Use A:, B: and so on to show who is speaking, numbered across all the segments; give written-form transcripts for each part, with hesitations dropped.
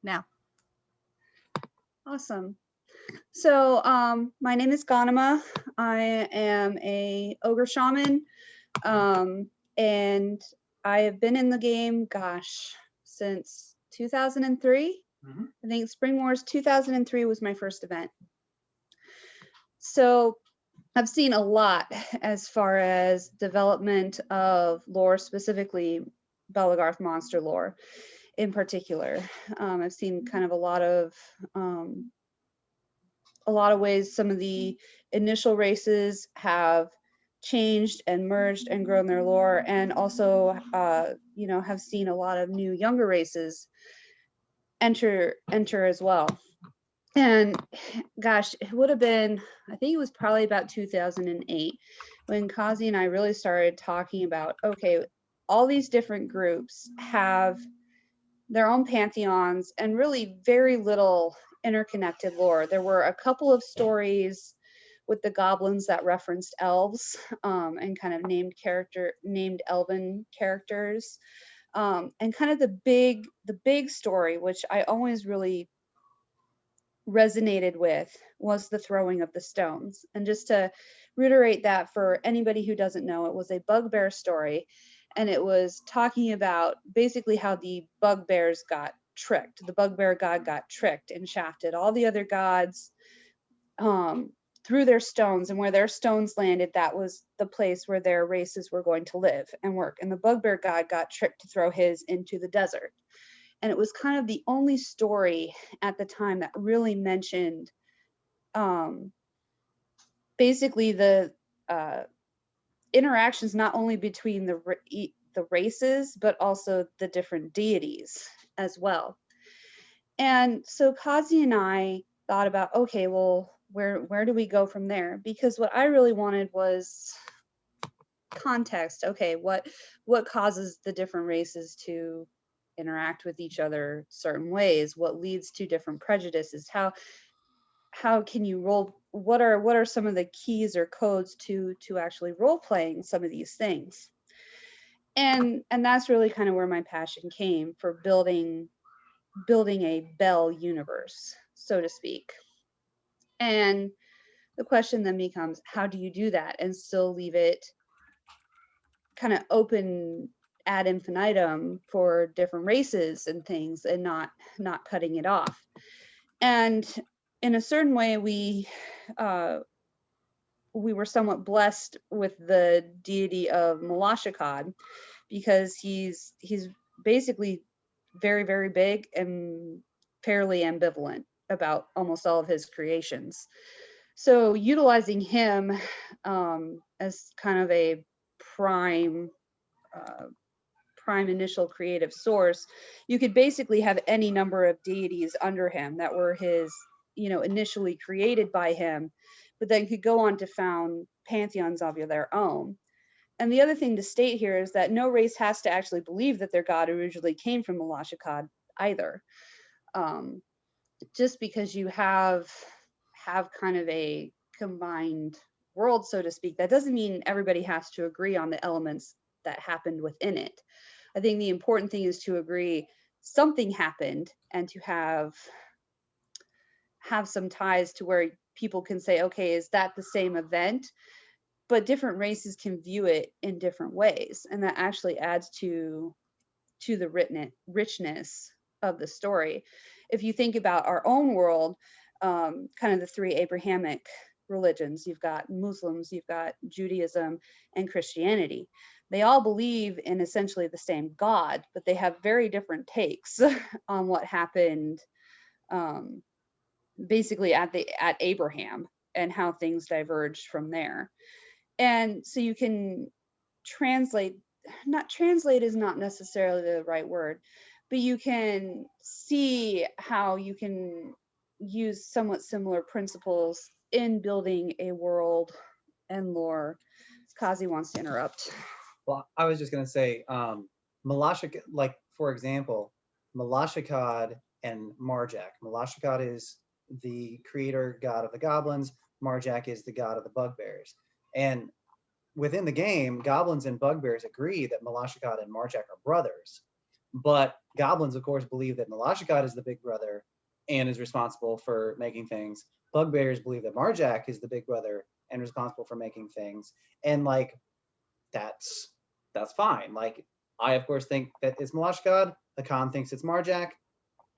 A: now.
B: Awesome. So my name is Ghanima. I am a ogre shaman, and I have been in the game, gosh, since 2003. I think Spring Wars 2003 was my first event. So I've seen a lot as far as development of lore, specifically Belegarth monster lore in particular. I've seen kind of a lot of ways some of the initial races have changed and merged and grown their lore, and also have seen a lot of new younger races enter as well. And gosh, it would have been, I think it was probably about 2008 when Kazi and I really started talking about, okay, all these different groups have their own pantheons and really very little interconnected lore. There were a couple of stories with the goblins that referenced elves, and kind of named elven characters, and kind of the big story, which I always really resonated with, was the throwing of the stones. And just to reiterate that for anybody who doesn't know, it was a bugbear story, and it was talking about basically how the bugbears got tricked. The bugbear god got tricked and shafted all the other gods through their stones, and where their stones landed, that was the place where their races were going to live and work. And the bugbear god got tricked to throw his into the desert. And it was kind of the only story at the time that really mentioned basically the interactions not only between the races, but also the different deities as well. And so Kazi and I thought about, okay, well, where do we go from there? Because what I really wanted was context. Okay, what causes the different races to interact with each other certain ways? What leads to different prejudices? How can you role? What are some of the keys or codes to actually role playing some of these things? And that's really kind of where my passion came for building a Bell universe, so to speak. And the question then becomes, how do you do that and still leave it kind of open ad infinitum for different races and things, and not cutting it off? And in a certain way, we were somewhat blessed with the deity of Malashakad, because he's basically very, very big and fairly ambivalent about almost all of his creations. So utilizing him as kind of a prime initial creative source, you could basically have any number of deities under him that were his, initially created by him, but then could go on to found pantheons of their own. And the other thing to state here is that no race has to actually believe that their god originally came from Malashakad either. Just because you have kind of a combined world, so to speak, that doesn't mean everybody has to agree on the elements that happened within it. I think the important thing is to agree something happened, and to have some ties to where people can say, okay, is that the same event? But different races can view it in different ways, and that actually adds to the richness of the story. If you think about our own world, kind of the three Abrahamic religions, you've got Muslims, you've got Judaism, and Christianity. They all believe in essentially the same God, but they have very different takes on what happened, basically at Abraham, and how things diverged from there. And so you can translate is not necessarily the right word, but you can see how you can use somewhat similar principles in building a world and lore. Kazi wants to interrupt.
C: Well, I was just going to say, Malashakad, like, for example, Malashakad and Marjak. Malashakad is the creator god of the goblins. Marjak is the god of the bugbears. And within the game, goblins and bugbears agree that Malashakad and Marjak are brothers. But goblins, of course, believe that Malashakad is the big brother and is responsible for making things. Bugbears believe that Marjak is the big brother and responsible for making things. And like that's fine. Like I of course think that it's Malashkad, the Khan thinks it's Marjak,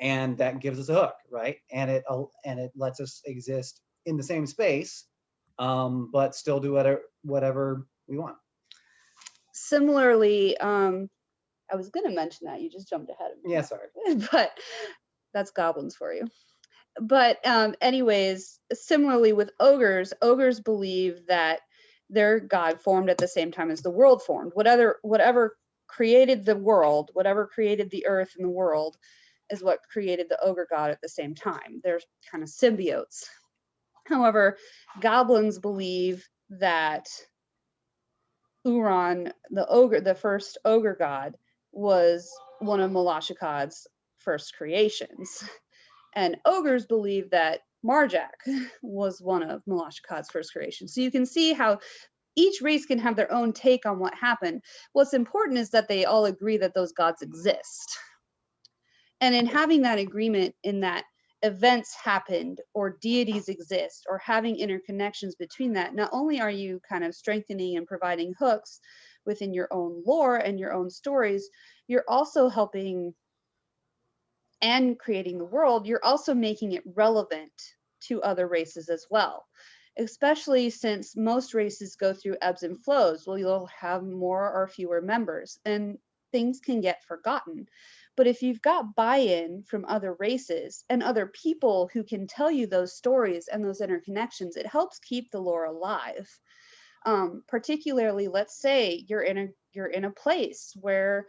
C: and that gives us a hook, right? And it lets us exist in the same space, but still do whatever we want.
B: Similarly, I was going to mention that, you just jumped ahead of me.
C: Yeah, sorry.
B: But that's goblins for you. But anyways, similarly with ogres believe that their god formed at the same time as the world formed. Whatever created the world, whatever created the earth and the world, is what created the ogre god at the same time. They're kind of symbiotes. However, goblins believe that Uran, the first ogre god, was one of Malashakad's first creations. And ogres believe that Marjak was one of Malashakad's first creations. So you can see how each race can have their own take on what happened. What's important is that they all agree that those gods exist. And in having that agreement in that events happened or deities exist or having interconnections between that, not only are you kind of strengthening and providing hooks within your own lore and your own stories, you're also helping and creating the world, you're also making it relevant to other races as well. Especially since most races go through ebbs and flows. Well, you'll have more or fewer members and things can get forgotten. But if you've got buy-in from other races and other people who can tell you those stories and those interconnections, it helps keep the lore alive. Particularly, let's say you're in a place where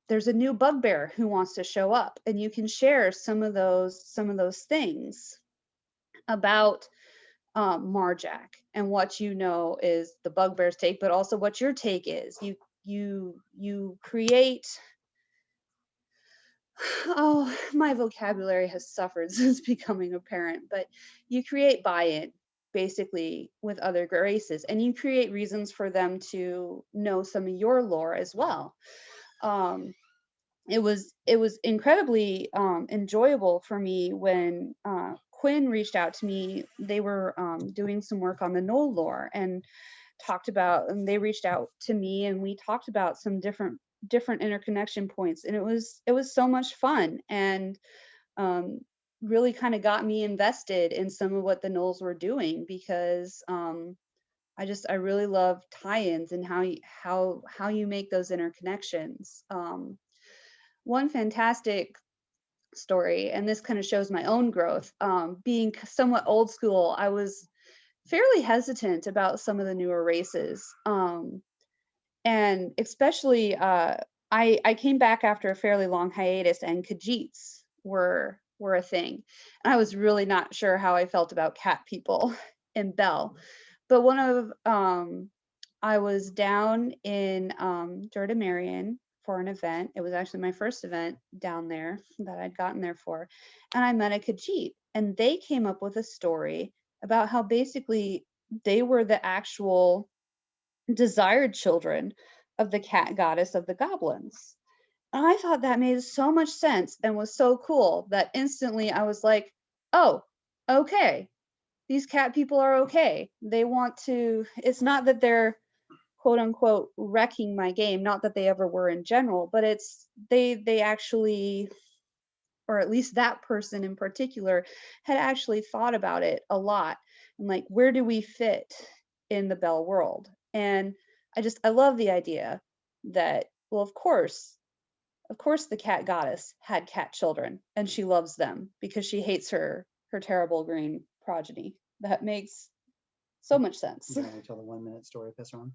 B: there's a new bugbear who wants to show up, and you can share some of those things about Marjak and what you know is the bugbear's take, but also what your take is. You create. Oh, my vocabulary has suffered since becoming a parent, but you create buy-in basically with other races, and you create reasons for them to know some of your lore as well. Um, it was incredibly enjoyable for me when Quinn reached out to me. They were doing some work on the Knoll lore and they reached out to me and we talked about some different interconnection points, and it was so much fun and um, really kind of got me invested in some of what the Knolls were doing because I really love tie-ins and how you make those interconnections. One fantastic story, and this kind of shows my own growth. Being somewhat old school, I was fairly hesitant about some of the newer races. And especially, I came back after a fairly long hiatus, and Khajiits were a thing. And I was really not sure how I felt about cat people in Bell. But I was down in Marion for an event. It was actually my first event down there that I'd gotten there for. And I met a Khajiit, and they came up with a story about how basically they were the actual desired children of the cat goddess of the goblins. And I thought that made so much sense and was so cool that instantly I was like, oh, okay. These cat people are okay. They want to, it's not that they're quote unquote wrecking my game, not that they ever were in general, but it's they actually, or at least that person in particular, had actually thought about it a lot and like, where do we fit in the Bell world? And I love the idea that, well, of course the cat goddess had cat children and she loves them because she hates her terrible green progeny. That makes so much sense.
C: You want me to tell the 1 minute story of Pisseron?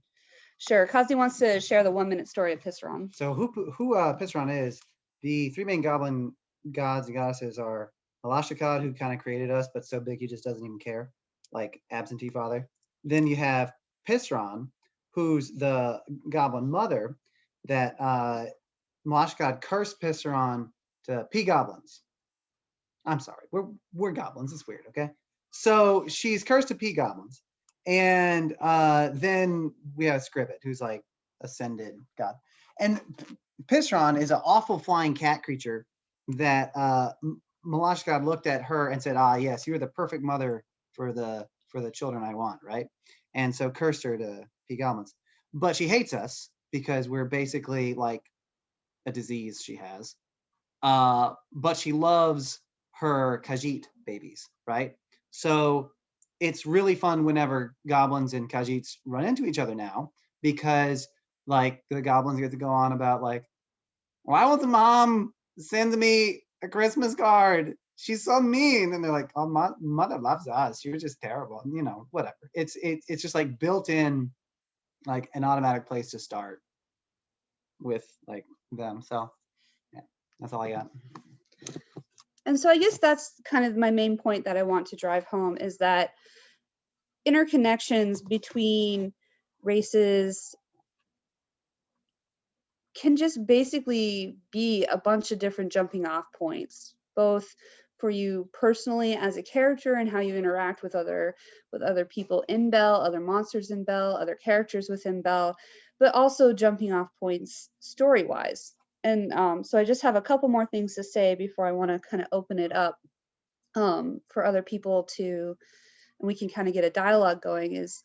B: Sure. Kazi wants to share the 1 minute story of Pisseron.
C: So who Pisseron is? The three main goblin gods and goddesses are Malashakad, who kind of created us, but so big he just doesn't even care, like absentee father. Then you have Pisseron, who's the goblin mother that Malashakad cursed Pisseron to pea goblins. I'm sorry, we're goblins. It's weird, okay? So she's cursed to pea goblins. And then we have Scribbit, who's like ascended god. And Pishron is an awful flying cat creature that Malashkad looked at her and said, "Ah, yes, you're the perfect mother for the children I want," right? And so cursed her to be goblins. But she hates us because we're basically like a disease she has. But she loves her Khajiit babies, right? So it's really fun whenever goblins and Khajiits run into each other now, because like the goblins get to go on about like, why won't the mom send me a Christmas card? She's so mean. And they're like, oh, mother loves us. You're just terrible. And, you know, whatever. It's just like built in, like an automatic place to start with like them. So yeah, that's all I got.
B: And so I guess that's kind of my main point that I want to drive home, is that interconnections between races can just basically be a bunch of different jumping off points, both for you personally as a character and how you interact with other people in Bell, other monsters in Bell, other characters within Bell, but also jumping off points story-wise. And so I just have a couple more things to say before I want to kind of open it up for other people to, and we can kind of get a dialogue going. Is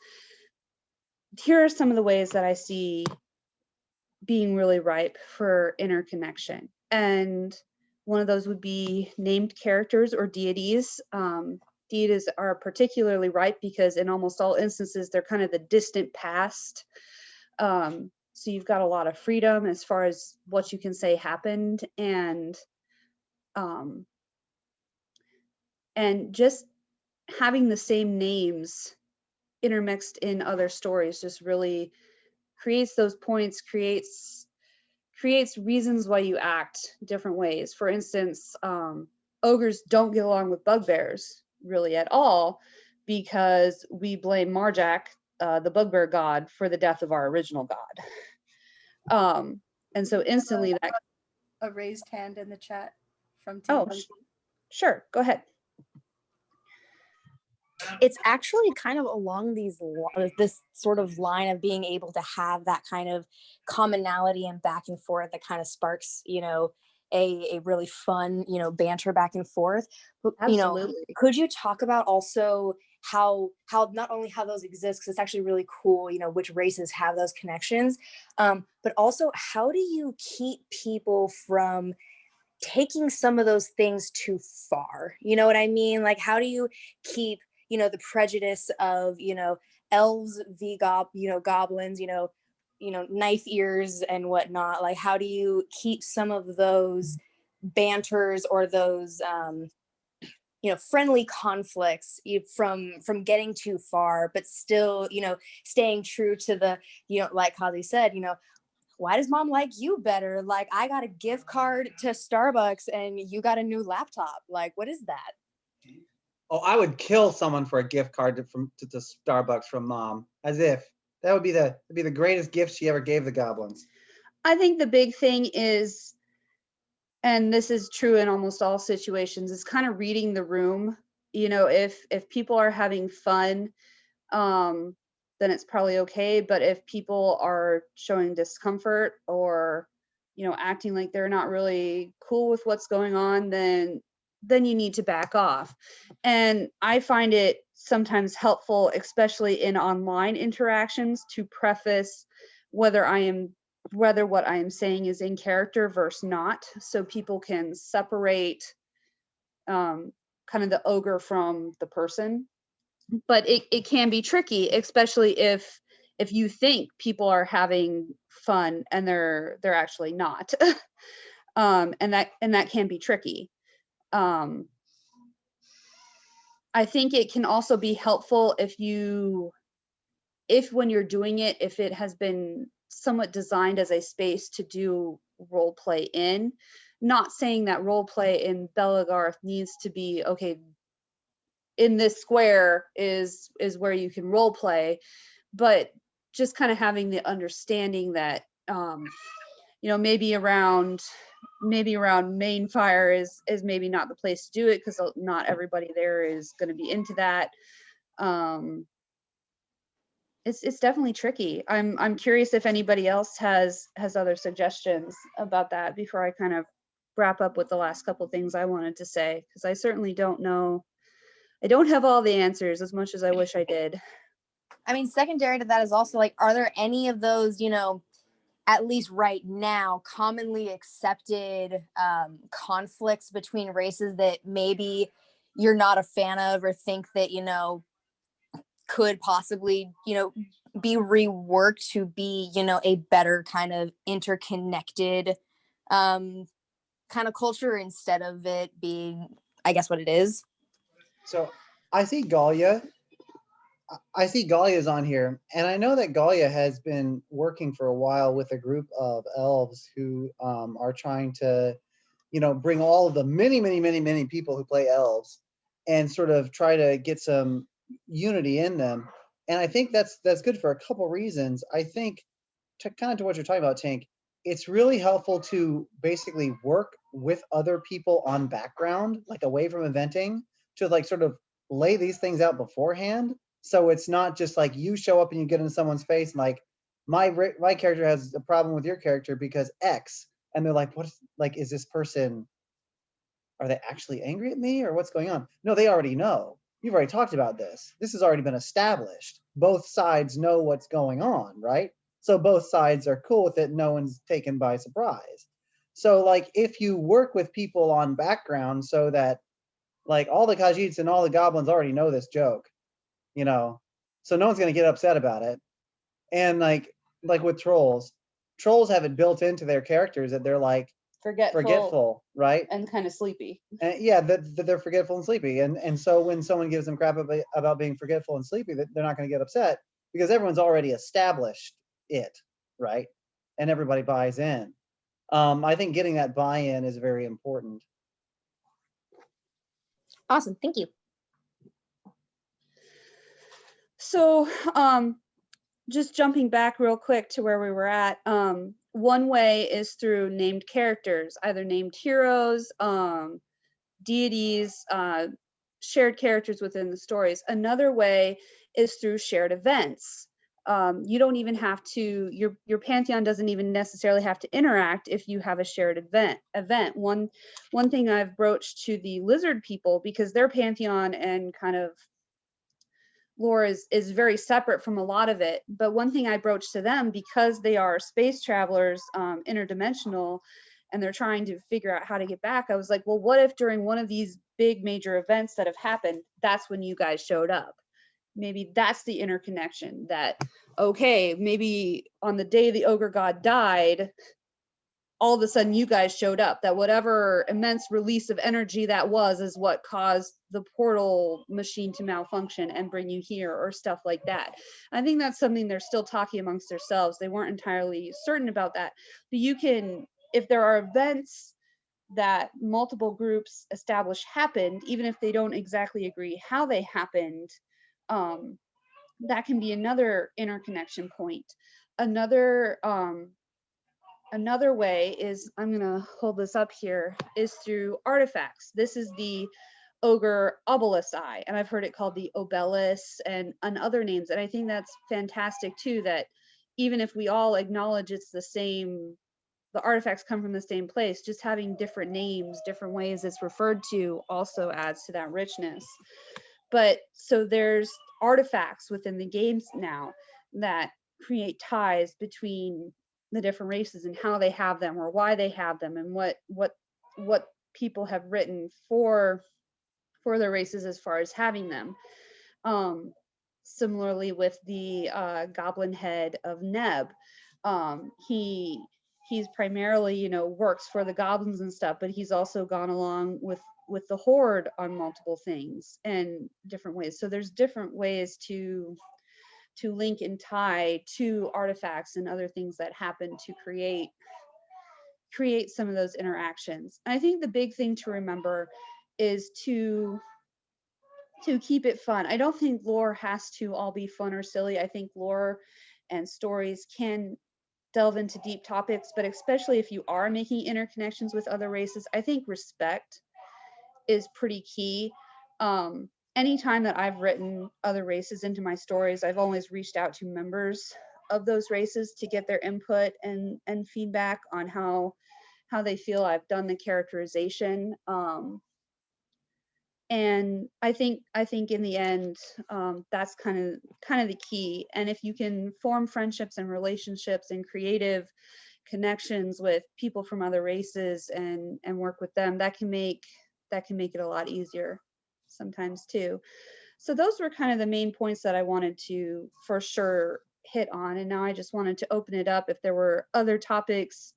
B: here are some of the ways that I see being really ripe for interconnection. And one of those would be named characters or deities. Deities are particularly ripe because in almost all instances, they're kind of the distant past. So you've got a lot of freedom as far as what you can say happened, um, and just having the same names intermixed in other stories just really creates those points, creates reasons why you act different ways. For instance, ogres don't get along with bugbears really at all because we blame Marjack, the bugbear god, for the death of our original god. And so instantly that.
A: A raised hand in the chat from T.
B: Oh, sure, go ahead.
D: It's actually kind of along this sort of line of being able to have that kind of commonality and back and forth that kind of sparks, you know, a really fun, you know, banter back and forth. But,
B: Absolutely.
D: you know, could you talk about also how not only how those exist, because it's actually really cool, you know, which races have those connections, but also how do you keep people from taking some of those things too far? You know what I mean? Like, how do you keep, you know, the prejudice of, you know, elves v goblins, you know, knife ears and whatnot? Like, how do you keep some of those banters or those you know, friendly conflicts from getting too far, but still, you know, staying true to the, you know, like Kazi said, you know, why does mom like you better? Like, I got a gift card to Starbucks and you got a new laptop. Like, what is that?
C: Oh, I would kill someone for a gift card to Starbucks from mom, as if that would be the greatest gift she ever gave the goblins.
B: I think the big thing is, and this is true in almost all situations, is kind of reading the room. You know, if people are having fun, then it's probably okay. But if people are showing discomfort or, you know, acting like they're not really cool with what's going on, then you need to back off. And I find it sometimes helpful, especially in online interactions, to preface whether what I am saying is in character versus not, so people can separate kind of the ogre from the person. But it can be tricky, especially if you think people are having fun and they're actually not. And that can be tricky. I think it can also be helpful if when you're doing it, if it has been somewhat designed as a space to do role play in. Not saying that role play in Belegarth needs to be, okay, in this square is where you can role play, but just kind of having the understanding that you know, maybe around main fire is maybe not the place to do it, because not everybody there is going to be into that. it's definitely tricky. I'm curious if anybody else has other suggestions about that before I kind of wrap up with the last couple things I wanted to say, because I certainly don't know. I don't have all the answers as much as I wish I did.
D: I mean, secondary to that is also like, are there any of those, you know, at least right now, commonly accepted conflicts between races that maybe you're not a fan of or think that, you know, could possibly, you know, be reworked to be, you know, a better kind of interconnected kind of culture instead of it being, I guess, what it is?
C: So I see Galia. I see Galia's on here, and I know that Galia has been working for a while with a group of elves who are trying to, bring all of the many people who play elves and sort of try to get some unity in them. And I think that's good for a couple reasons. I think to what you're talking about, Tank, it's really helpful to basically work with other people on background, like away from eventing, to like sort of lay these things out beforehand. So it's not just like you show up and you get in someone's face and like my character has a problem with your character because X, and they're like, is this person? Are they actually angry at me or what's going on? No, they already know. You've already talked about this. This has already been established. Both sides know what's going on, right? So both sides are cool with it. No one's taken by surprise. So like if you work with people on background so that like all the Khajiits and all the goblins already know this joke, so no one's going to get upset about it. And like with trolls have it built into their characters that they're like forgetful, right?
B: And kind of sleepy.
C: Yeah, that they're forgetful and sleepy, and so when someone gives them crap about being forgetful and sleepy, that they're not going to get upset because everyone's already established it, right? And everybody buys in. I think getting that buy-in is very important.
D: Awesome, thank you.
B: So, just jumping back real quick to where we were at, one way is through named characters, either named heroes, deities, shared characters within the stories. Another way is through shared events. You don't even have to, your pantheon doesn't even necessarily have to interact if you have a shared event. One thing I've broached to the lizard people, because their pantheon and kind of lore is very separate from a lot of it, but one thing I broached to them, because they are space travelers, interdimensional, and they're trying to figure out how to get back, I was like, well, what if during one of these big major events that have happened, that's when you guys showed up? Maybe that's the interconnection, that okay, maybe on the day the ogre god died, all of a sudden you guys showed up, that whatever immense release of energy that was is what caused the portal machine to malfunction and bring you here, or stuff like that. I think that's something they're still talking amongst themselves. They weren't entirely certain about that, but you can, if there are events that multiple groups establish happened, even if they don't exactly agree how they happened, that can be another interconnection point. Another way is, I'm going to hold this up here, is through artifacts. This is the ogre obelisk eye, and I've heard it called the obelisk and other names. And I think that's fantastic too, that even if we all acknowledge it's the same, the artifacts come from the same place, just having different names, different ways it's referred to also adds to that richness. But so there's artifacts within the games now that create ties between the different races and how they have them or why they have them, and what people have written for their races as far as having them. Similarly with the goblin head of Neb, he's primarily, works for the goblins and stuff, but he's also gone along with the horde on multiple things and different ways. So there's different ways to link and tie to artifacts and other things that happen to create some of those interactions. And I think the big thing to remember is to keep it fun. I don't think lore has to all be fun or silly. I think lore and stories can delve into deep topics, but especially if you are making interconnections with other races, I think respect is pretty key. anytime that I've written other races into my stories, I've always reached out to members of those races to get their input and feedback on how they feel I've done the characterization. And I think in the end, that's kind of the key. And if you can form friendships and relationships and creative connections with people from other races and work with them, that can make it a lot easier sometimes too. So those were kind of the main points that I wanted to for sure hit on. And now I just wanted to open it up if there were other topics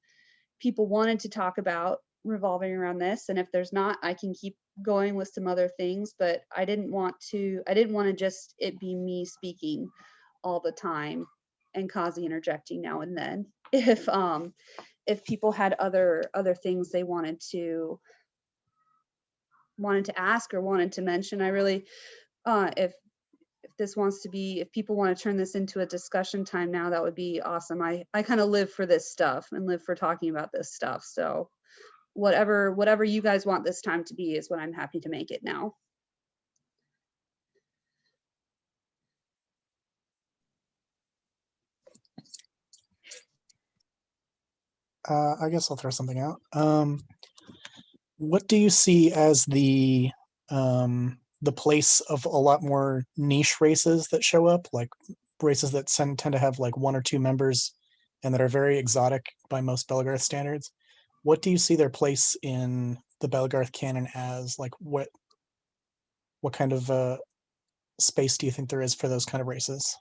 B: people wanted to talk about revolving around this. And if there's not, I can keep going with some other things, but I didn't want to just it be me speaking all the time and Kazi interjecting now and then. If people had other things they wanted to ask or wanted to mention, I really if this wants to be, if people want to turn this into a discussion time now, that would be awesome. I kind of live for this stuff and live for talking about this stuff. So whatever you guys want this time to be is what I'm happy to make it now.
E: I guess I'll throw something out. What do you see as the place of a lot more niche races that show up, like races that tend to have like one or two members and that are very exotic by most Belegarth standards? What do you see their place in the Belegarth canon as? Like what kind of space do you think there is for those kind of races?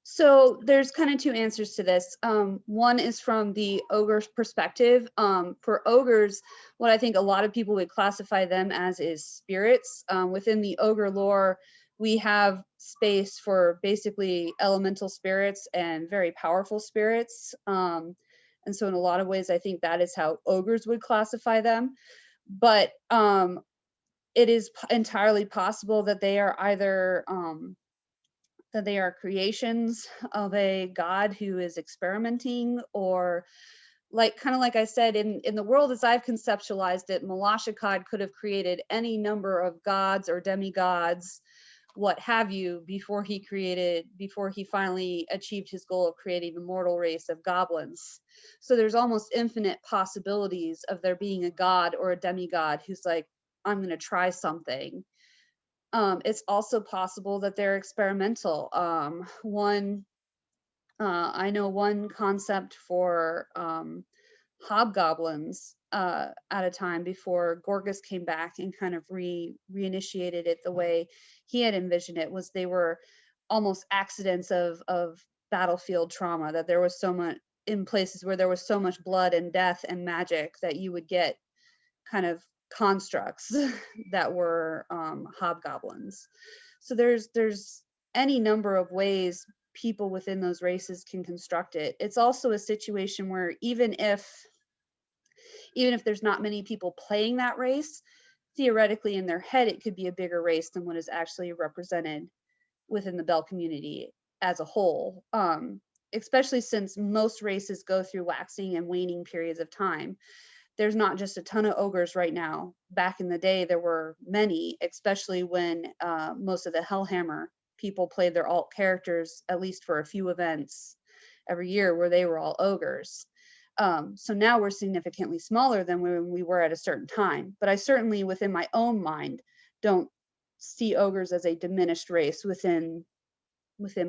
B: So there's kind of two answers to this. One is from the ogre's perspective. For ogres, what I think a lot of people would classify them as is spirits. Within the ogre lore, we have space for basically elemental spirits and very powerful spirits. And so in a lot of ways, I think that is how ogres would classify them. But it is entirely possible that they are either that they are creations of a god who is experimenting, or kind of like I said, in the world as I've conceptualized it, Malashakad could have created any number of gods or demigods, what have you, before he finally achieved his goal of creating a mortal race of goblins. So there's almost infinite possibilities of there being a god or a demigod who's like, I'm going to try something. It's also possible that they're experimental. I know one concept for hobgoblins at a time before Gorgas came back and kind of reinitiated it the way he had envisioned it, was they were almost accidents of battlefield trauma, that there was so much in places where there was so much blood and death and magic that you would get kind of constructs that were hobgoblins. So there's any number of ways people within those races can construct it. It's also a situation where even if there's not many people playing that race, theoretically in their head it could be a bigger race than what is actually represented within the Bell community as a whole. Especially since most races go through waxing and waning periods of time. There's not just a ton of ogres right now. Back in the day, there were many, especially when most of the Hellhammer people played their alt characters, at least for a few events every year, where they were all ogres. So now we're significantly smaller than when we were at a certain time. But I certainly, within my own mind, don't see ogres as a diminished race within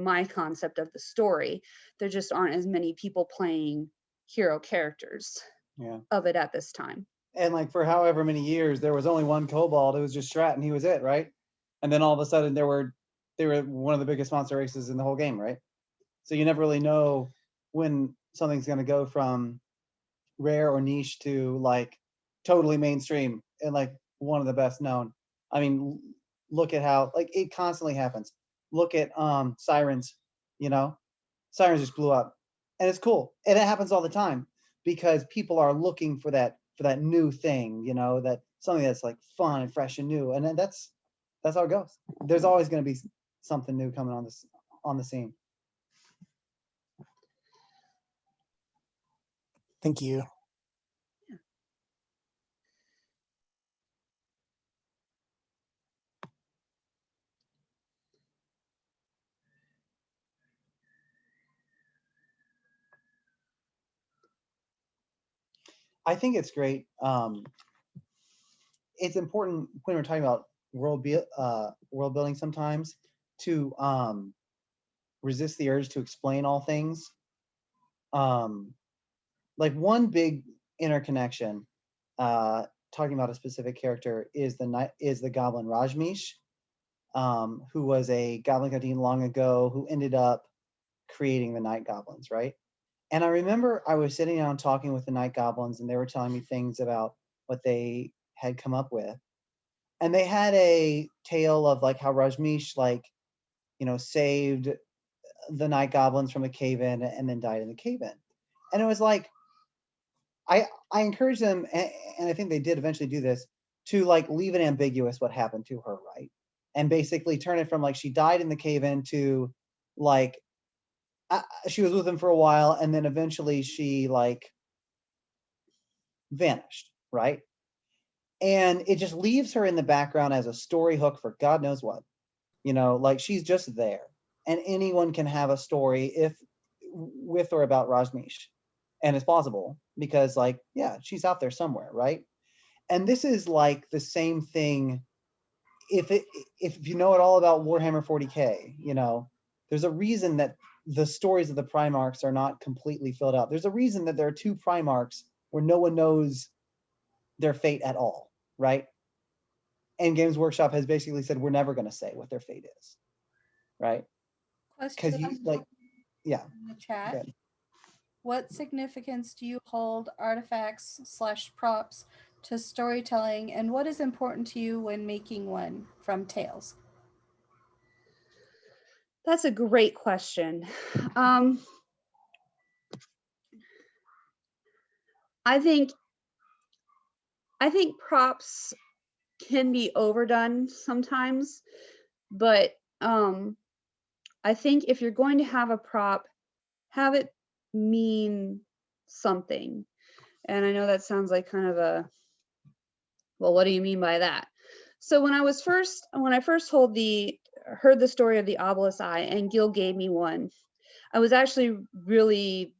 B: my concept of the story. There just aren't as many people playing hero characters of it at this time.
C: And like for however many years, there was only one kobold. It was just Strat, and he was it, right? And then all of a sudden, they were one of the biggest monster races in the whole game, right? So you never really know when something's going to go from rare or niche to like totally mainstream and like one of the best known. I mean, look at how like it constantly happens. Look at Sirens, Sirens just blew up, and it's cool, and it happens all the time because people are looking for that new thing, that something that's like fun and fresh and new, and then that's how it goes. There's always going to be something new coming on the scene.
E: Thank you.
C: I think it's great. It's important when we're talking about world building sometimes to resist the urge to explain all things. Like one big interconnection, talking about a specific character, is the goblin Rajneesh, who was a goblin Kadeen long ago, who ended up creating the night goblins, right? And I remember I was sitting down talking with the night goblins, and they were telling me things about what they had come up with. And they had a tale of like how Rajneesh, like, saved the night goblins from a cave-in and then died in the cave-in. And it was like, I encouraged them, and I think they did eventually do this, to like leave it ambiguous what happened to her, right? And basically turn it from like she died in the cave-in to like she was with him for a while, and then eventually she like vanished, right? And it just leaves her in the background as a story hook for God knows what. Like she's just there, and anyone can have a story if with or about Rajneesh, and it's plausible because like, yeah, she's out there somewhere, right? And this is like the same thing. If you know it all about Warhammer 40K, there's a reason that the stories of the Primarchs are not completely filled out. There's a reason that there are 2 Primarchs where no one knows their fate at all, right? And Games Workshop has basically said we're never going to say what their fate is, right? Because
A: Question
C: yeah.
A: in the chat.
C: Good.
A: What significance do you hold artifacts/props to storytelling, and what is important to you when making one from Tales?
B: That's a great question. I think props can be overdone sometimes, but I think if you're going to have a prop, have it mean something. And I know that sounds like kind of a, well, what do you mean by that? So when I first heard the story of the obelisk eye, and Gil gave me one, I was actually really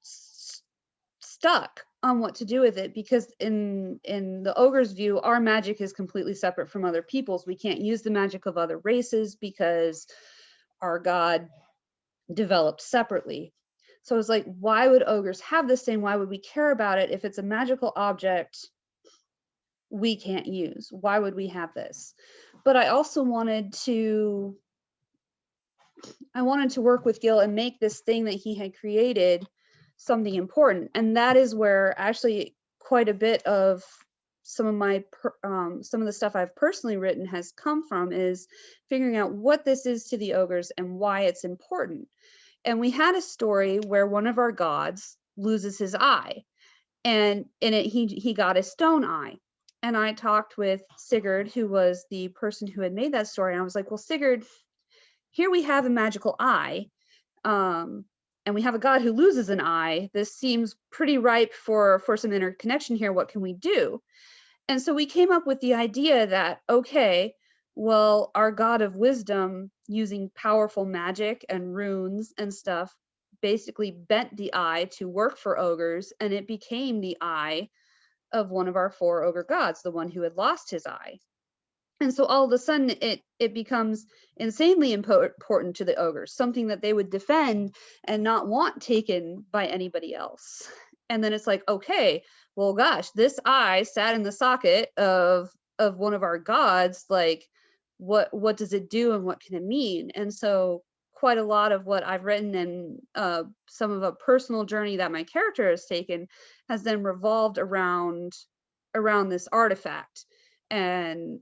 B: stuck on what to do with it, because in the ogre's view, our magic is completely separate from other people's. We can't use the magic of other races because our god developed separately. So I was like, why would ogres have this thing? Why would we care about it if it's a magical object we can't use? Why would we have this? But I also wanted to work with Gil and make this thing that he had created something important. And that is where actually quite a bit of some of the stuff I've personally written has come from, is figuring out what this is to the ogres and why it's important. And we had a story where one of our gods loses his eye, and in it he got a stone eye. And I talked with Sigurd, who was the person who had made that story, and I was like, well, Sigurd, here we have a magical eye, and we have a god who loses an eye. This seems pretty ripe for some interconnection here. What can we do? And so we came up with the idea that, okay, well, our god of wisdom, using powerful magic and runes and stuff, basically bent the eye to work for ogres, and it became the eye of one of our 4 ogre gods, the one who had lost his eye. And so all of a sudden it becomes insanely important to the ogres, something that they would defend and not want taken by anybody else. And then it's like, okay, well, gosh, this eye sat in the socket of one of our gods. Like, what does it do and what can it mean? And so quite a lot of what I've written and some of a personal journey that my character has taken has then revolved around this artifact and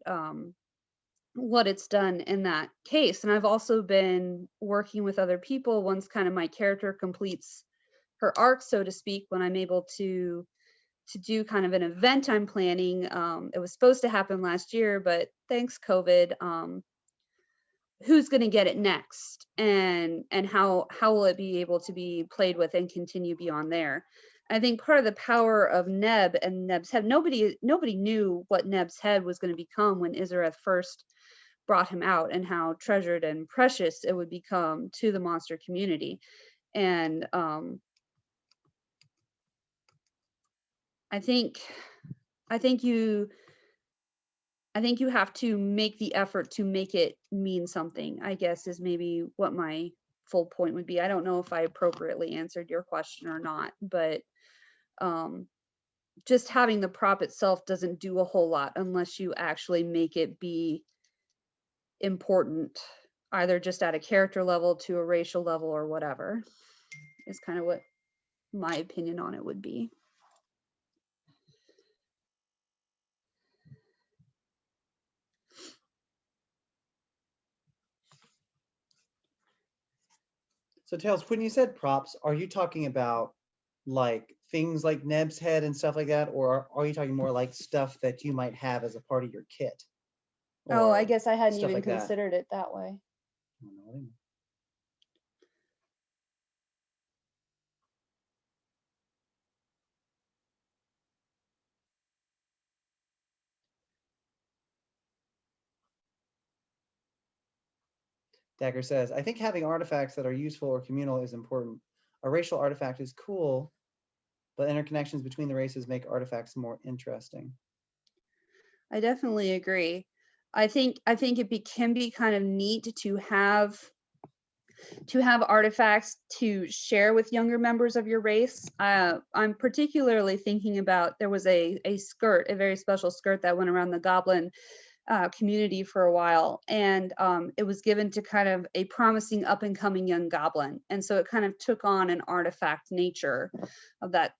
B: what it's done in that case. And I've also been working with other people once kind of my character completes her arc, so to speak, when I'm able to do kind of an event I'm planning. It was supposed to happen last year, but thanks COVID, who's going to get it next, and how will it be able to be played with and continue beyond there. I think part of the power of Neb and Neb's head, nobody knew what Neb's head was going to become when Izareth first brought him out, and how treasured and precious it would become to the monster community. And I think you have to make the effort to make it mean something, I guess, is maybe what my full point would be. I don't know if I appropriately answered your question or not, but just having the prop itself doesn't do a whole lot unless you actually make it be important, either just at a character level, to a racial level, or whatever, is kind of what my opinion on it would be.
C: So Tails, when you said props, are you talking about like things like Neb's head and stuff like that, or are you talking more like stuff that you might have as a part of your kit?
B: Oh, I
C: Or
B: guess I hadn't
C: stuff
B: even
C: like that?
B: considered it that way.
C: I don't know what I mean. Dagger says, I think having artifacts that are useful or communal is important. A racial artifact is cool, but interconnections between the races make artifacts more interesting.
B: I definitely agree. I think it can be kind of neat to have artifacts to share with younger members of your race. I'm particularly thinking about, there was a skirt, a very special skirt that went around the goblin community for a while, and it was given to kind of a promising up and coming young goblin, and so it kind of took on an artifact nature of that,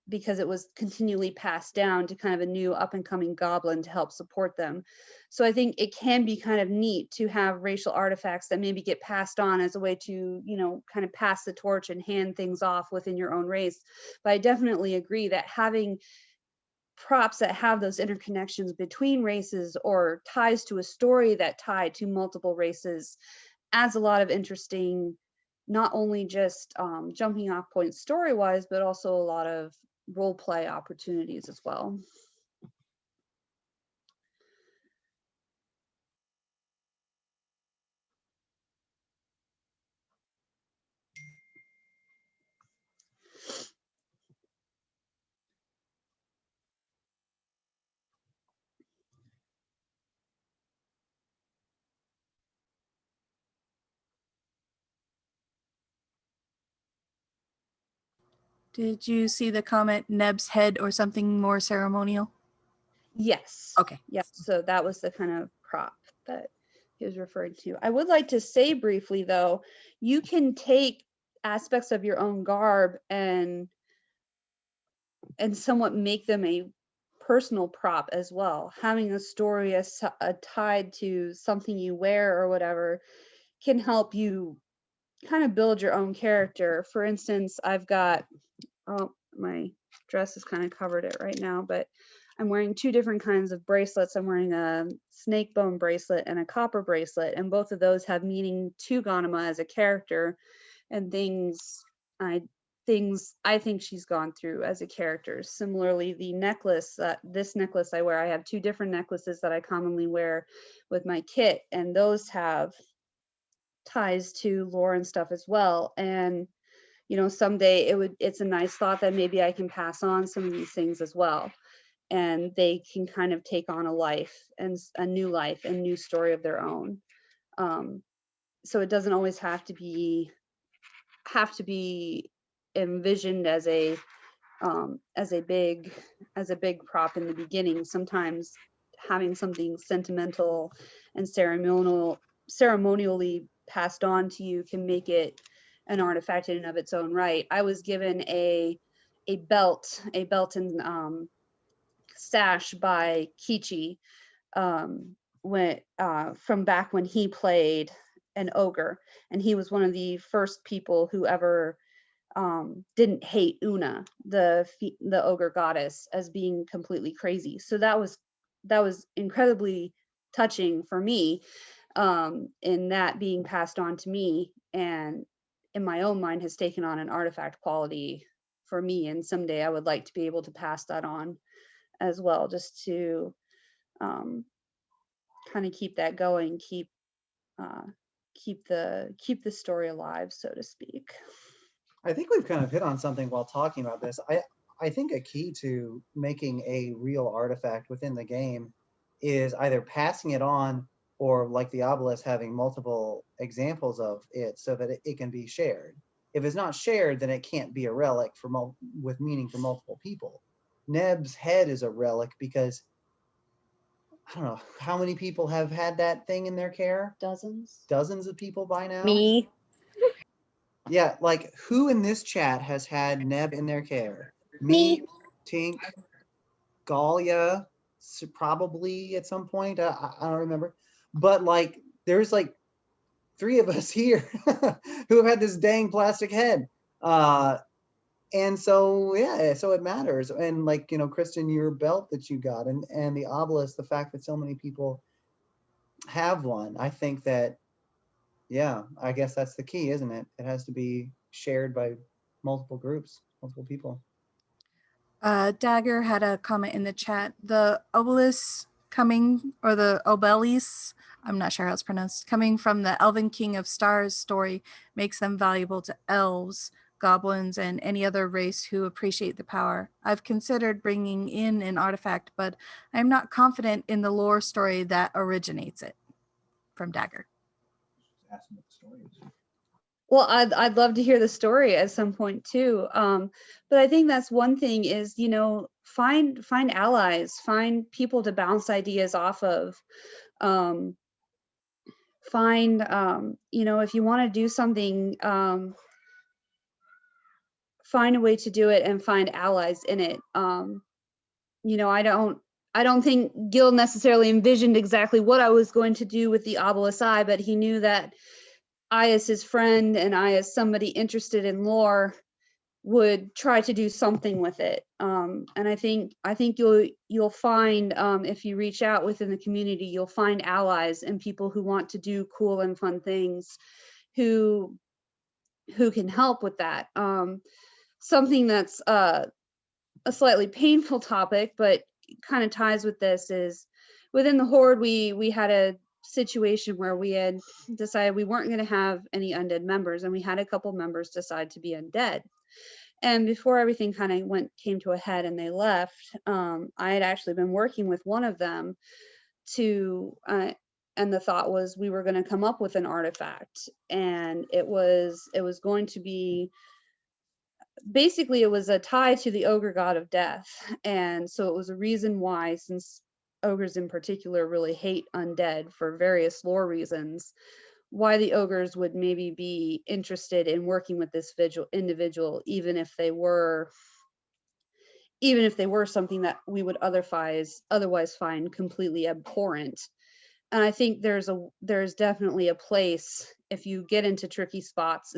B: because it was continually passed down to kind of a new up and coming goblin to help support them. So I think it can be kind of neat to have racial artifacts that maybe get passed on as a way to, you know, kind of pass the torch and hand things off within your own race. But I definitely agree that having props that have those interconnections between races, or ties to a story that tied to multiple races, adds a lot of interesting, not only just jumping off points story wise, but also a lot of role play opportunities as well.
A: Did you see the comment Neb's head or something more ceremonial?
B: Yes.
A: Okay.
B: Yep. So that was the kind of prop that he was referring to. I would like to say briefly, though, you can take aspects of your own garb and somewhat make them a personal prop as well. Having a story tied to something you wear or whatever can help you kind of build your own character. For instance, I've got, oh, my dress is kind of covered it right now, but I'm wearing two different kinds of bracelets. I'm wearing a snake bone bracelet and a copper bracelet, and both of those have meaning to Ghanima as a character, and things I think she's gone through as a character. Similarly, the necklace, this necklace I wear, I have two different necklaces that I commonly wear with my kit, and those have ties to lore and stuff as well. And you know, someday it's a nice thought that maybe I can pass on some of these things as well, and they can kind of take on a life and a new life and new story of their own. So it doesn't always have to be envisioned as a big prop in the beginning. Sometimes having something sentimental and ceremonially passed on to you can make it an artifact in and of its own right. I was given a belt and stash by Kichi from back when he played an ogre, and he was one of the first people who ever didn't hate Una, the ogre goddess, as being completely crazy. So that was incredibly touching for me, in that being passed on to me, and in my own mind has taken on an artifact quality for me. And someday I would like to be able to pass that on as well, just to kind of keep that going, keep the story alive, so to speak.
C: I think we've kind of hit on something while talking about this. I I think a key to making a real artifact within the game is either passing it on or, like the obelisk, having multiple examples of it so that it can be shared. If it's not shared, then it can't be a relic with meaning for multiple people. Neb's head is a relic because I don't know how many people have had that thing in their care. Dozens of people by now.
D: Me.
C: Yeah, like who in this chat has had Neb in their care? Me, Tink, Galia, probably at some point. I don't remember. But like, there's like 3 of us here who have had this dang plastic head. And so, yeah, so it matters. And like, you know, Kristen, your belt that you got and the obelisk, the fact that so many people have one, I think that, yeah, I guess that's the key, isn't it? It has to be shared by multiple groups, multiple people.
A: Dagger had a comment in the chat. The obelisk coming, or the obelis, I'm not sure how it's pronounced, coming from the Elven King of Stars story makes them valuable to elves, goblins, and any other race who appreciate the power. I've considered bringing in an artifact, but I'm not confident in the lore story that originates it. From Dagger.
B: Well, I'd love to hear the story at some point too. But I think that's one thing is, you know, find allies, find people to bounce ideas off of. Find, you know, if you want to do something, find a way to do it and find allies in it. You know, I don't think Gil necessarily envisioned exactly what I was going to do with the obelisk eye, but he knew that I, as his friend, and I, as somebody interested in lore, would try to do something with it. And I think you'll find, if you reach out within the community, you'll find allies and people who want to do cool and fun things, who can help with that. Something that's a slightly painful topic, but kind of ties with this, is within the Horde, we had a situation where we had decided we weren't going to have any undead members, and we had a couple members decide to be undead. And before everything kind of came to a head and they left, I had actually been working with one of them to, and the thought was we were going to come up with an artifact, and it was going to be, basically it was a tie to the ogre god of death. And so it was a reason why, since ogres in particular really hate undead for various lore reasons, why the ogres would maybe be interested in working with this individual, even if they were something that we would otherwise find completely abhorrent. And I think there's definitely a place, if you get into tricky spots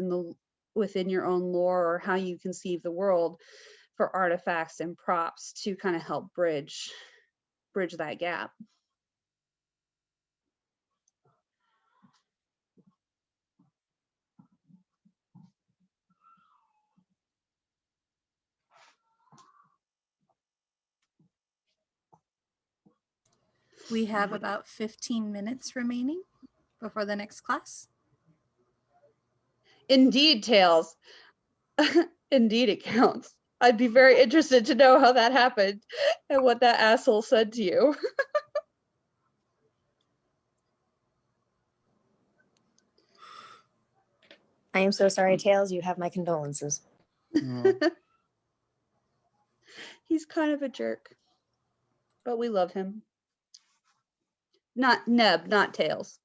B: within your own lore or how you conceive the world, for artifacts and props to kind of help bridge that gap.
A: We have about 15 minutes remaining before the next class.
B: Indeed, Tails. Indeed, it counts. I'd be very interested to know how that happened and what that asshole said to you.
D: I am so sorry, Tails. You have my condolences.
B: He's kind of a jerk, but we love him. Not Neb, not Tails.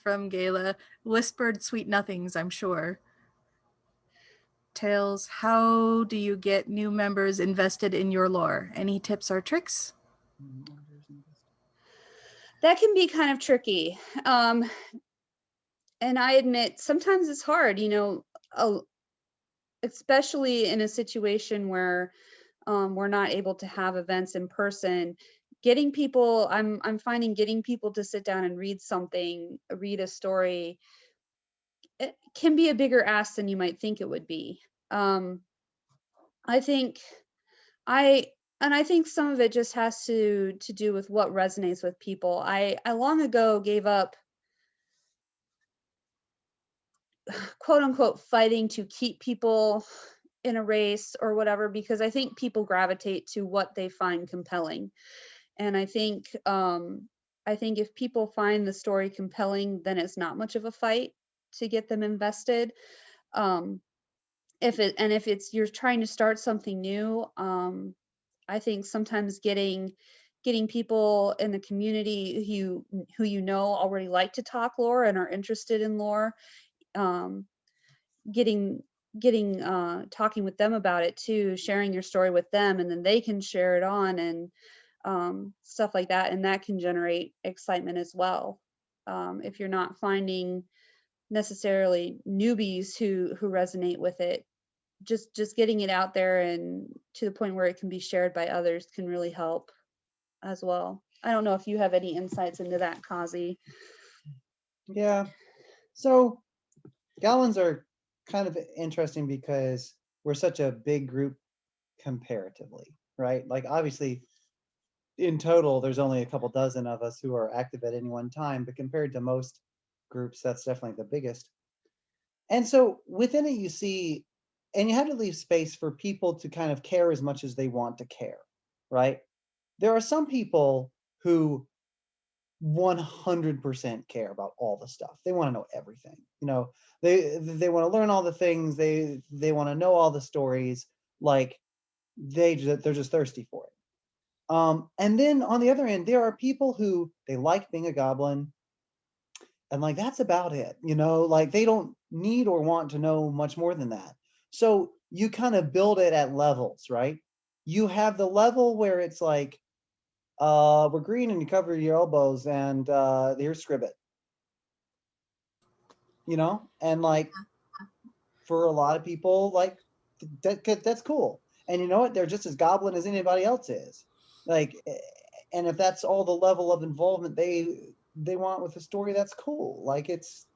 A: From Gala, whispered sweet nothings, I'm sure. Tails, how do you get new members invested in your lore? Any tips or tricks?
B: That can be kind of tricky. And I admit sometimes it's hard, you know, especially in a situation where we're not able to have events in person. Getting people, I'm finding getting people to sit down and read a story, it can be a bigger ask than you might think it would be. I think some of it just has to do with what resonates with people. I long ago gave up quote unquote fighting to keep people in a race or whatever, because I think people gravitate to what they find compelling. And I think if people find the story compelling, then it's not much of a fight to get them invested. If it's you're trying to start something new, I think sometimes getting people in the community who you know already like to talk lore and are interested in lore, um, getting talking with them about it too, sharing your story with them, and then they can share it on, and stuff like that, and that can generate excitement as well. If you're not finding necessarily newbies who resonate with it, just getting it out there and to the point where it can be shared by others can really help as well. I don't know if you have any insights into that, Kazi.
C: Yeah. So goblins are kind of interesting because we're such a big group comparatively, right? Like obviously in total there's only a couple dozen of us who are active at any one time, but compared to most groups, that's definitely the biggest. And so within it you see, and you have to leave space for people to kind of care as much as they want to care, right? There are some people who 100% care about all the stuff. They want to know everything. You know, they want to learn all the things. They want to know all the stories. Like they're just thirsty for it. And then on the other end, there are people who they like being a goblin, and like that's about it. You know, like they don't need or want to know much more than that. So you kind of build it at levels, right? You have the level where it's like, we're green and you cover your elbows, and here's Scribbit. You know, and like for a lot of people, like that's cool. And you know what? They're just as goblin as anybody else is. Like, and if that's all the level of involvement they want with the story, that's cool. Like it's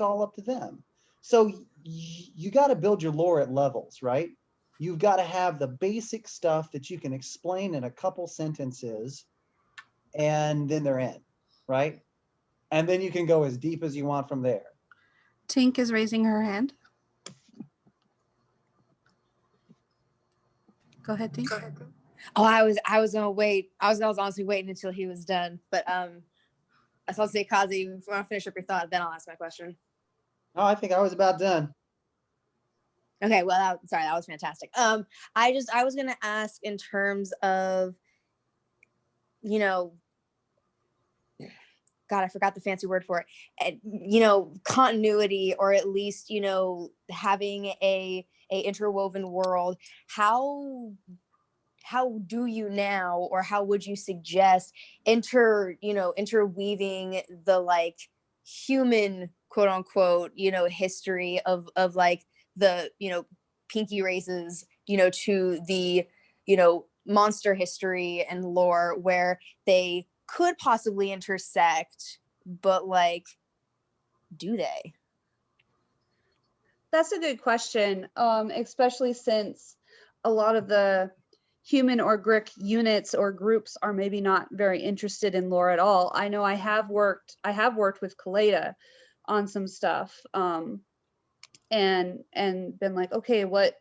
C: all up to them. So you got to build your lore at levels, right? You've got to have the basic stuff that you can explain in a couple sentences, and then they're in, right? And then you can go as deep as you want from there.
A: Tink is raising her hand. Go ahead, Tink.
D: Oh, I was gonna wait. I was honestly waiting until he was done. But I was supposed to say, Kazi, if you want to finish up your thought, then I'll ask my question.
C: Oh, I think I was about done.
D: Okay, well, that was fantastic. I was gonna ask in terms of, you know, God, I forgot the fancy word for it. You know, continuity, or at least, you know, having a interwoven world. How do you now, or how would you suggest interweaving the like human quote unquote, you know, history of like the, you know, pinky races, you know, to the, you know, monster history and lore where they could possibly intersect, but like, do they?
B: That's a good question, especially since a lot of the human or Grick units or groups are maybe not very interested in lore at all. I know I have worked with Kaleda on some stuff, and been like, okay, what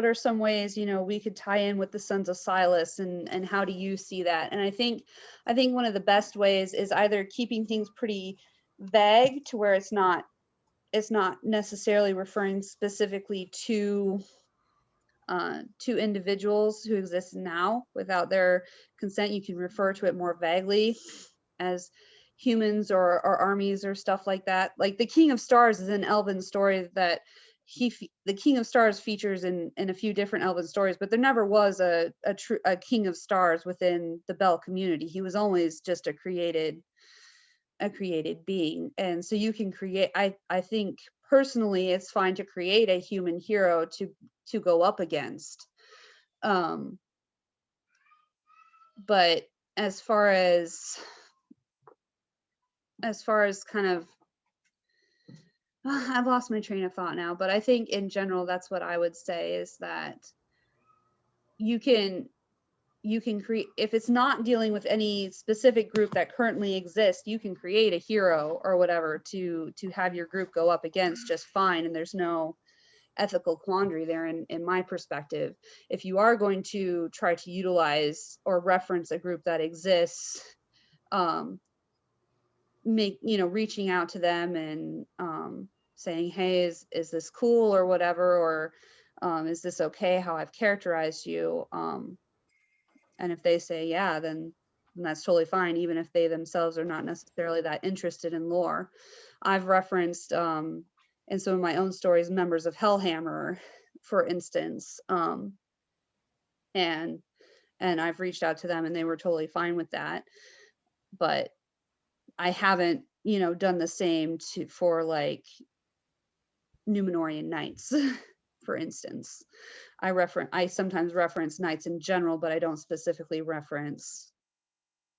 B: are some ways, you know, we could tie in with the Sons of Silas, and how do you see that? And I think one of the best ways is either keeping things pretty vague to where it's not necessarily referring specifically to individuals who exist now without their consent. You can refer to it more vaguely as humans or armies or stuff like that. Like the King of Stars is an elven story that the King of Stars features in a few different elven stories, but there never was a King of Stars within the Bell community. He was always just a created being. And so you can create, I think personally it's fine to create a human hero to go up against, but as far as kind of I've lost my train of thought now, but I think in general that's what I would say, is that you can you can create, if it's not dealing with any specific group that currently exists, you can create a hero or whatever to have your group go up against just fine, and there's no ethical quandary there in my perspective. If you are going to try to utilize or reference a group that exists, reaching out to them and saying, hey, is this cool or whatever, or is this okay how I've characterized you? And if they say yeah, then that's totally fine, even if they themselves are not necessarily that interested in lore. I've referenced in some of my own stories members of Hellhammer, for instance, and I've reached out to them and they were totally fine with that. But I haven't, done the same for like Numenorian knights, for instance. I sometimes reference knights in general, but I don't specifically reference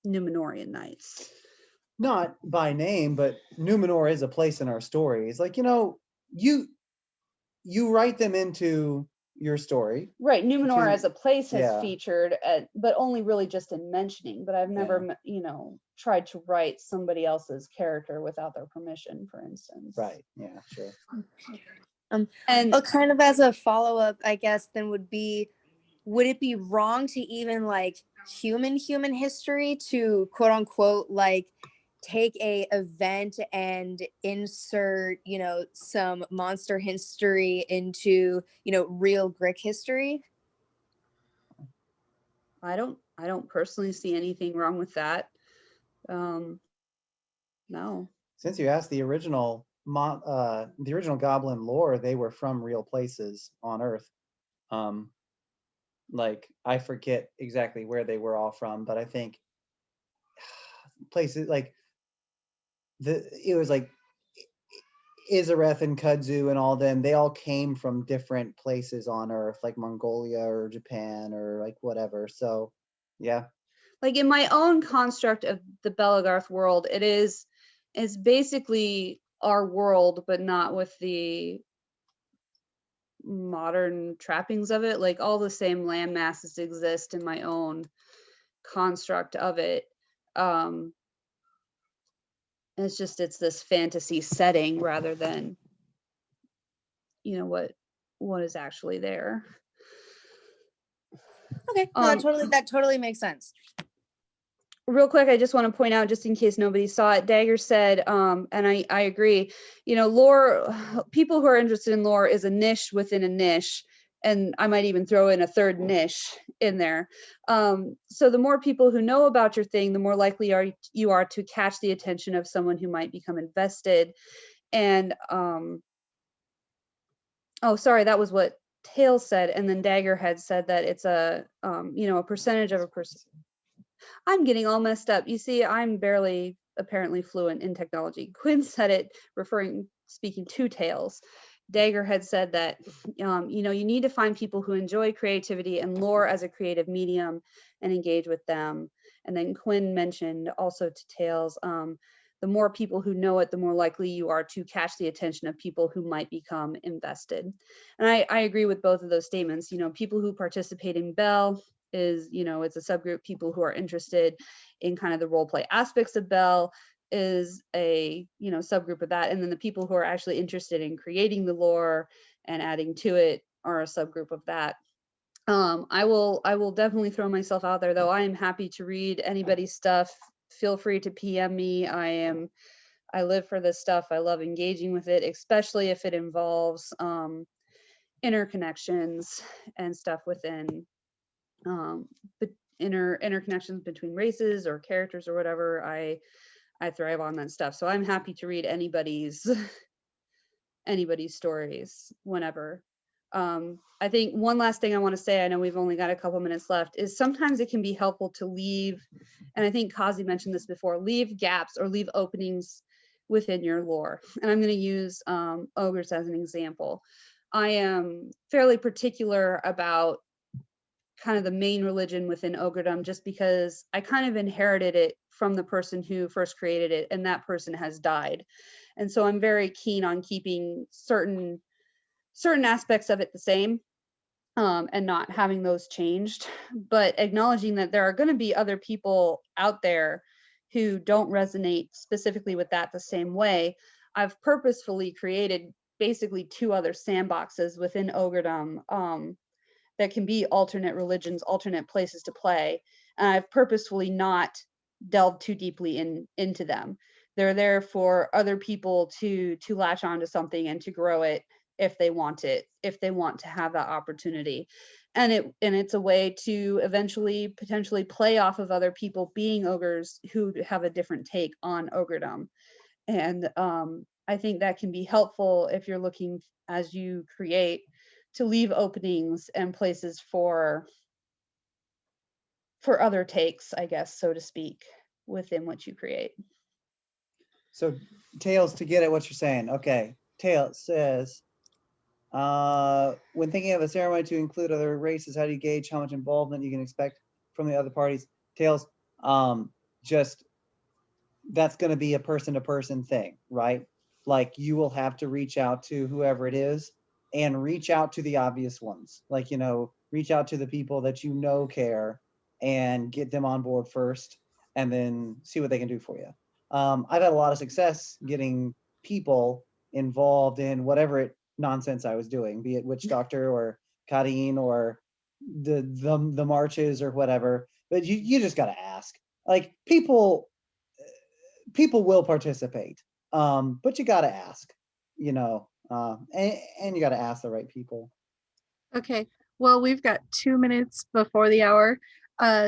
B: Numenorian knights.
C: Not by name, but Numenor is a place in our stories. Like, you write them into your story.
B: Right, Numenor as a place has
C: Yeah.
B: featured, but only really just in mentioning. But I've never, tried to write somebody else's character without their permission, for instance.
C: Right. Yeah. Sure.
B: And
D: kind of as a follow-up, I guess, then would it be wrong to even like human history to quote unquote like take a event and insert, some monster history into, real Greek history?
B: I don't personally see anything wrong with that. No.
C: Since you asked, the original goblin lore, they were from real places on Earth. Like, I forget exactly where they were all from, but I think places like it was like Izareth and Kudzu and all them, they all came from different places on Earth, like Mongolia or Japan or like whatever. So yeah.
B: Like in my own construct of the Belegarth world, it's basically our world, but not with the modern trappings of it. Like all the same land masses exist in my own construct of it. It's this fantasy setting rather than what is actually there.
D: Okay, no, that totally makes sense.
B: Real quick, I just want to point out, just in case nobody saw it, Dagger said, and I agree, lore, people who are interested in lore is a niche within a niche, and I might even throw in a third niche in there. So the more people who know about your thing, the more likely you are to catch the attention of someone who might become invested. And oh, sorry, that was what Tails said, and then Dagger had said that it's a percentage of a person. I'm getting all messed up. You see, I'm barely apparently fluent in technology. Quinn said it speaking to Tails. Dagger had said that, you need to find people who enjoy creativity and lore as a creative medium and engage with them. And then Quinn mentioned also to Tails, the more people who know it, the more likely you are to catch the attention of people who might become invested. And I agree with both of those statements. People who participate in Bell is, it's a subgroup. People who are interested in kind of the role play aspects of Bell is a, subgroup of that. And then the people who are actually interested in creating the lore and adding to it are a subgroup of that. I will definitely throw myself out there, though. I am happy to read anybody's stuff. Feel free to PM me. I live for this stuff. I love engaging with it, especially if it involves interconnections and stuff within interconnections between races or characters or whatever. I thrive on that stuff. So I'm happy to read anybody's stories whenever. I think one last thing I want to say, I know we've only got a couple minutes left, is sometimes it can be helpful to leave, and I think Kazi mentioned this before, leave gaps or leave openings within your lore. And I'm going to use ogres as an example. I am fairly particular about kind of the main religion within ogredom, just because I kind of inherited it from the person who first created it, and that person has died. And so I'm very keen on keeping certain aspects of it the same. and not having those changed, but acknowledging that there are going to be other people out there who don't resonate specifically with that the same way. I've purposefully created basically 2 other sandboxes within Ogredom that can be alternate religions, alternate places to play. And I've purposefully not delved too deeply into them. They're there for other people to latch onto something and to grow it if they want it, if they want to have that opportunity. And it's a way to eventually potentially play off of other people being ogres who have a different take on ogredom. And I think that can be helpful if you're looking, as you create, to leave openings and places for other takes, I guess, so to speak, within what you create.
C: So Tails, to get at what you're saying, okay. Tails says, when thinking of a ceremony to include other races, how do you gauge how much involvement you can expect from the other parties? Tails, just that's going to be a person-to-person thing, right? Like you will have to reach out to whoever it is and reach out to the obvious ones. Like, you know, reach out to the people that you know care and get them on board first and then see what they can do for you. I've had a lot of success getting people involved in whatever nonsense I was doing, be it Witch Doctor or Kadeen or the marches or whatever. But you just got to ask. Like people will participate, but you got to ask, you know, and you got to ask the right people.
A: Okay, well, we've got 2 minutes before the hour.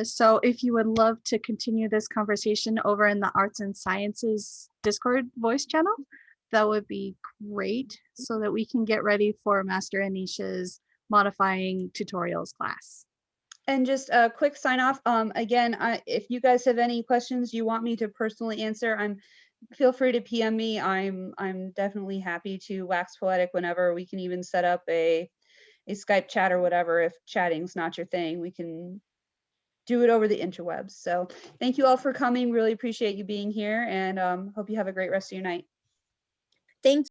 A: So if you would love to continue this conversation over in the Arts and Sciences Discord voice channel, that would be great so that we can get ready for Master Anisha's modifying tutorials class.
B: And just a quick sign off. Again, if you guys have any questions you want me to personally answer, feel free to PM me. I'm definitely happy to wax poetic whenever. We can even set up a Skype chat or whatever. If chatting's not your thing, we can do it over the interwebs. So thank you all for coming. Really appreciate you being here, and hope you have a great rest of your night.
D: Thank